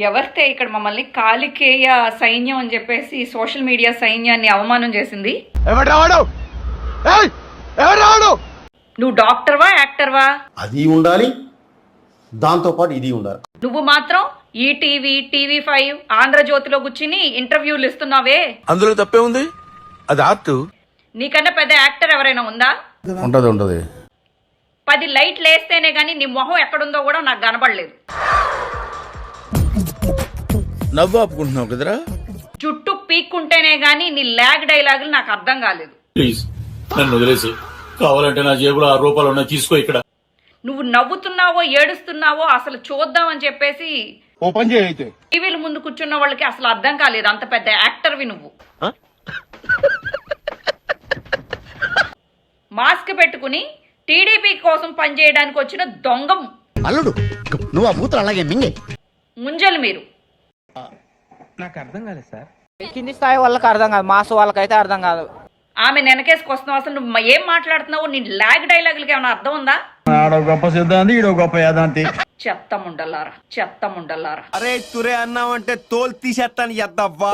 ఎవరితే ఇక్కడ మమ్మల్ని కాలికేయ సైన్యం అని చెప్పేసి సోషల్ మీడియా సైన్యాన్ని అవమానం చేసింది? నువ్వు డాక్టర్వా యాక్టర్వా? అది ఉండాలి, దాంతో పాటు ఇది ఉండాలి. నువ్వు మాత్రం ఈటీవీ, TV5, ఆంధ్రజ్యోతిలో కూర్చుని ఇంటర్వ్యూలు ఇస్తున్నావే, అందులో తప్పే ఉంది. అది ఆర్ట్. నీకన్నా పెద్ద యాక్టర్ ఎవరైనా ఉందా? ఉంటది 10 లైట్లు వేస్తేనే గానీ నీ మొహం ఎక్కడుందో కూడా నాకు కనబడలేదు. నవ్వు ఆపుకుంటున్నావు కదరా. జుట్టు పీక్కుంటేనే గానీ నీ ల్యాగ్ డైలాగులు నాకు అర్థం కాలేదు. ప్లీజ్ నన్ను వదిలేసి, కావాలంటే నా జేబులో 6 రూపాయలు ఉన్నాయి, తీసుకో. ఇక్కడ నువ్వు నవ్వుతున్నావో ఏడుస్తున్నావో అసలు చూద్దామని చెప్పేసి ఓపెన్ చేయైతే టీవీల ముందు కూర్చున్న వాళ్ళకి అసలు అర్థం కాలేదు. అంత పెద్ద యాక్టర్వి నువ్వు. మాస్క్ పెట్టుకుని టీడీపీ కోసం పనిచేయడానికి వచ్చిన దొంగ అల్లుడు నువ్వు ఆ బూతులు అలాగే మింగే ముంజలు మీరు. నాకు అర్థం కాలేదు సార్. కింది స్థాయి వాళ్ళకి అర్థం కాదు, మాస్ వాళ్ళకైతే అర్థం కాదు. ఆమె వెనకేసుకొస్తున్నావు. అసలు నువ్వు ఏం మాట్లాడుతున్నావు? నీ ల్యాగ్ డైలాగులకి ఏమైనా అర్థం ఉందా? ఆడో గొప్ప సిద్ధాంతి, ఈడో గొప్ప యాదాంతి. చెత్త ముండల్లారా, చెత్త ముండల్లారా. అరే తురే అన్నావంటే తోలు తీసేస్తాను ఎద్దవ్వా.